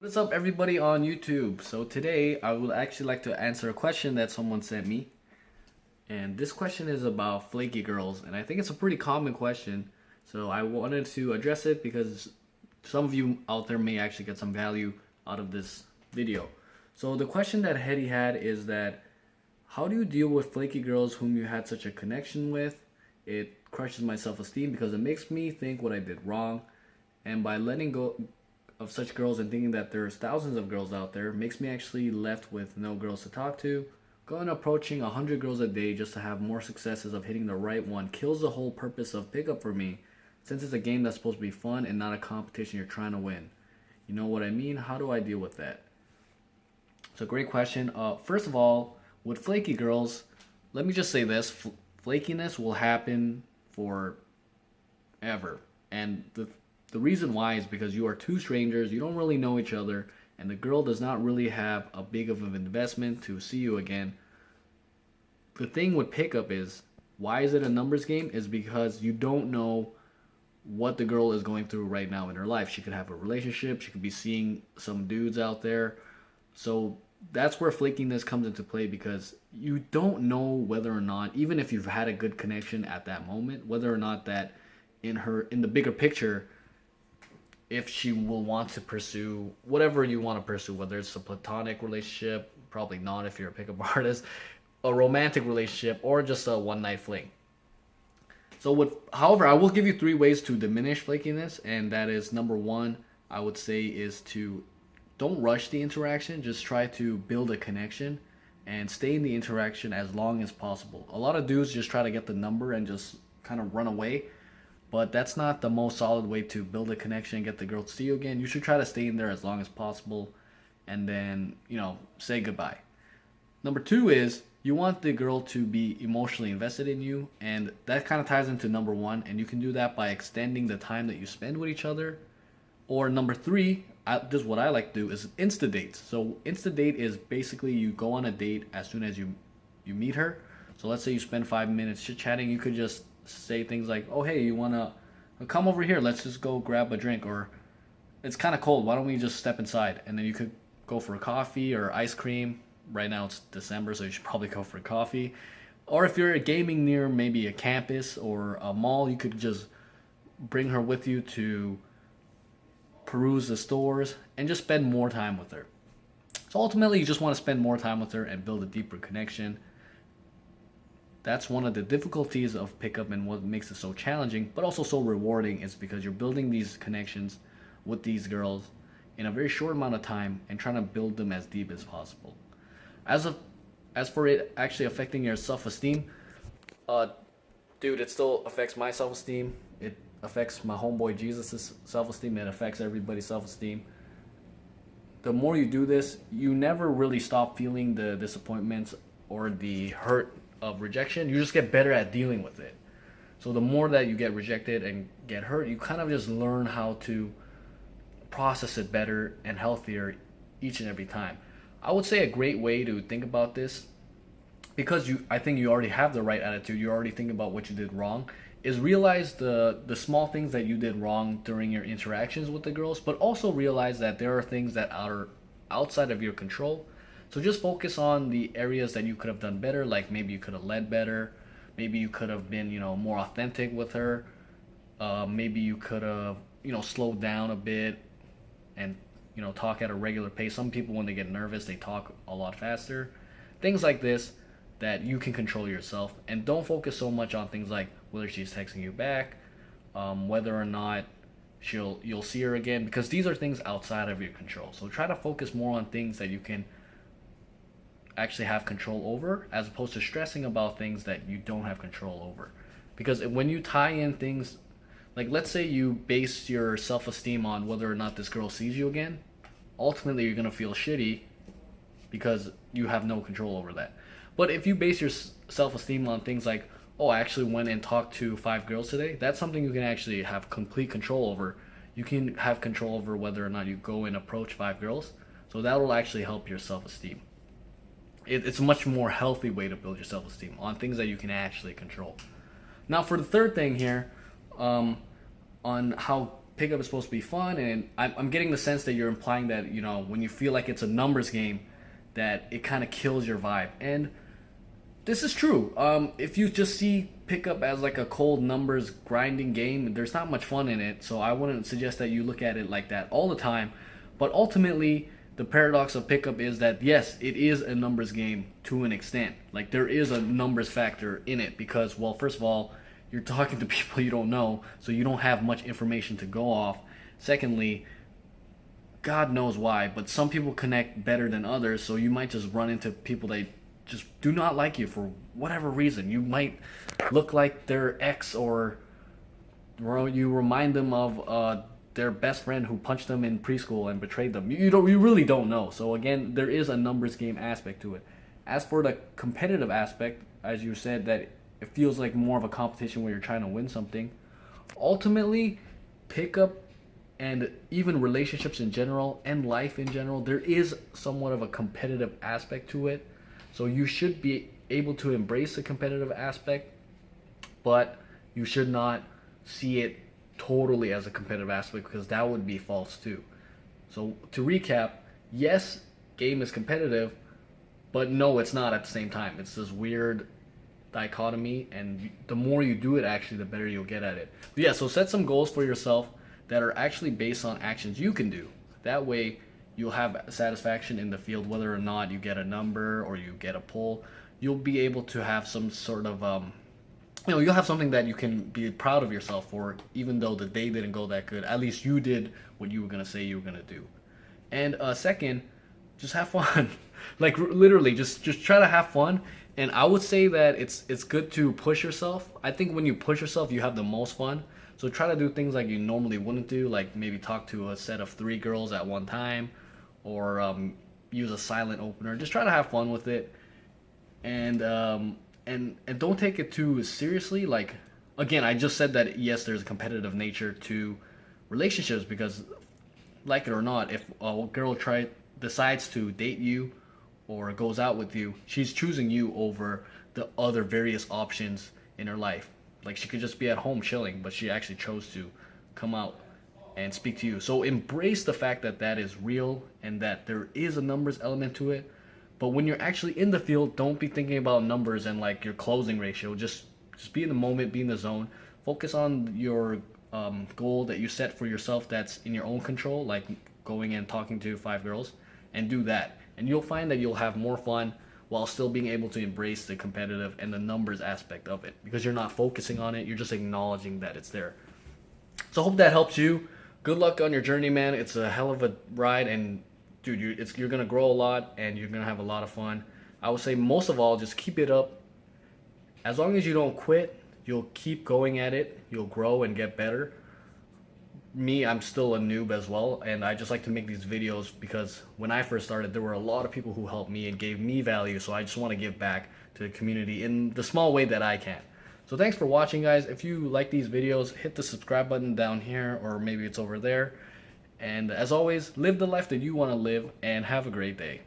What's up, everybody on YouTube? So today I would actually like to answer a question that someone sent me, and this question is about flaky girls, and I think it's a pretty common question, so I wanted to address it because some of you out there may actually get some value out of this video. So the question that Hetty had is that, how do you deal with flaky girls whom you had such a connection with? It crushes my self-esteem because it makes me think what I did wrong, and by letting go of such girls and thinking that there's thousands of girls out there makes me actually left with no girls to talk to. Going approaching 100 girls a day just to have more successes of hitting the right one kills the whole purpose of pickup for me, since it's a game that's supposed to be fun and not a competition you're trying to win. You know what I mean? How do I deal with that? It's a great question. First of all, with flaky girls, let me just say this: flakiness will happen forever, and the reason why is because you are two strangers, you don't really know each other, and the girl does not really have a big of an investment to see you again. The thing with pickup is, why is it a numbers game? Is because you don't know what the girl is going through right now in her life. She could have a relationship, she could be seeing some dudes out there. So that's where flakiness comes into play, because you don't know whether or not, even if you've had a good connection at that moment, whether or not that in the bigger picture, if she will want to pursue whatever you want to pursue, whether it's a platonic relationship, probably not if you're a pickup artist, a romantic relationship, or just a one night fling. However, I will give you 3 ways to diminish flakiness, and that is, number 1, I would say, is to don't rush the interaction. Just try to build a connection and stay in the interaction as long as possible. A lot of dudes just try to get the number and just kind of run away. But that's not the most solid way to build a connection and get the girl to see you again. You should try to stay in there as long as possible and then, say goodbye. Number 2 is you want the girl to be emotionally invested in you, and that kind of ties into number 1, and you can do that by extending the time that you spend with each other. Or number 3, this is what I like to do, is insta dates. So insta date is basically you go on a date as soon as you meet her. So let's say you spend 5 minutes chit chatting, you could just say things like, oh hey, you wanna come over here, let's just go grab a drink, or it's kind of cold, why don't we just step inside, and then you could go for a coffee or ice cream. Right now it's December, so you should probably go for a coffee. Or if you're gaming near maybe a campus or a mall, you could just bring her with you to peruse the stores and just spend more time with her. So ultimately you just want to spend more time with her and build a deeper connection. That's one of the difficulties of pickup and what makes it so challenging, but also so rewarding, is because you're building these connections with these girls in a very short amount of time and trying to build them as deep as possible. As for it actually affecting your self-esteem, dude, it still affects my self-esteem. It affects my homeboy Jesus' self-esteem. It affects everybody's self-esteem. The more you do this, you never really stop feeling the disappointments or the hurt of rejection. You just get better at dealing with it. So the more that you get rejected and get hurt, you kind of just learn how to process it better and healthier each and every time. I would say a great way to think about this, because I think you already have the right attitude, you're already thinking about what you did wrong, is realize the small things that you did wrong during your interactions with the girls, but also realize that there are things that are outside of your control. So just focus on the areas that you could have done better, like maybe you could have led better, maybe you could have been, more authentic with her, maybe you could have, slowed down a bit and, talk at a regular pace. Some people, when they get nervous, they talk a lot faster. Things like this that you can control yourself, and don't focus so much on things like whether she's texting you back, whether or not you'll see her again, because these are things outside of your control. So try to focus more on things that you can actually have control over, as opposed to stressing about things that you don't have control over. Because when you tie in things, like let's say you base your self-esteem on whether or not this girl sees you again, ultimately you're going to feel shitty because you have no control over that. But if you base your self-esteem on things like, oh, I actually went and talked to 5 girls today, that's something you can actually have complete control over. You can have control over whether or not you go and approach 5 girls, so that will actually help your self-esteem. It's a much more healthy way to build your self-esteem on things that you can actually control. Now for the third thing here, on how pickup is supposed to be fun, and I'm getting the sense that you're implying that, you know, when you feel like it's a numbers game, that it kind of kills your vibe. And this is true. If you just see pickup as like a cold numbers grinding game, there's not much fun in it. So I wouldn't suggest that you look at it like that all the time. But ultimately, the paradox of pickup is that yes, it is a numbers game to an extent. Like there is a numbers factor in it because, well, first of all, you're talking to people you don't know, so you don't have much information to go off. Secondly, God knows why, but some people connect better than others, so you might just run into people that just do not like you for whatever reason. You might look like their ex, or you remind them of their best friend who punched them in preschool and betrayed them. You really don't know. So again, there is a numbers game aspect to it. As for the competitive aspect, as you said, that it feels like more of a competition where you're trying to win something. Ultimately, pickup and even relationships in general and life in general, there is somewhat of a competitive aspect to it. So you should be able to embrace the competitive aspect, but you should not see it totally as a competitive aspect, because that would be false too. So to recap, yes, game is competitive, but no, it's not at the same time. It's this weird dichotomy, and the more you do it, actually, the better you'll get at it. But yeah, so set some goals for yourself that are actually based on actions you can do. That way, you'll have satisfaction in the field, whether or not you get a number or you get a pull. You'll be able to have some sort of, you'll have something that you can be proud of yourself for, even though the day didn't go that good. At least you did what you were gonna say you were gonna do. And second, just have fun. Like literally, just try to have fun. And I would say that it's good to push yourself. I think when you push yourself, you have the most fun. So try to do things like you normally wouldn't do, like maybe talk to a set of 3 girls at one time, or use a silent opener. Just try to have fun with it, and don't take it too seriously. Like again, I just said that yes, there's a competitive nature to relationships, because like it or not, if a girl decides to date you or goes out with you, she's choosing you over the other various options in her life. Like she could just be at home chilling, but she actually chose to come out and speak to you. So embrace the fact that that is real and that there is a numbers element to it. But when you're actually in the field, don't be thinking about numbers and like your closing ratio. Just be in the moment, be in the zone. Focus on your goal that you set for yourself that's in your own control, like going and talking to 5 girls, and do that. And you'll find that you'll have more fun while still being able to embrace the competitive and the numbers aspect of it, because you're not focusing on it, you're just acknowledging that it's there. So I hope that helps you. Good luck on your journey, man. It's a hell of a ride, and dude, you're gonna grow a lot and you're gonna have a lot of fun. I would say most of all, just keep it up. As long as you don't quit, you'll keep going at it, you'll grow and get better. Me, I'm still a noob as well, and I just like to make these videos because when I first started, there were a lot of people who helped me and gave me value, so I just want to give back to the community in the small way that I can. So thanks for watching, guys. If you like these videos, hit the subscribe button down here, or maybe it's over there. And as always, live the life that you want to live, and have a great day.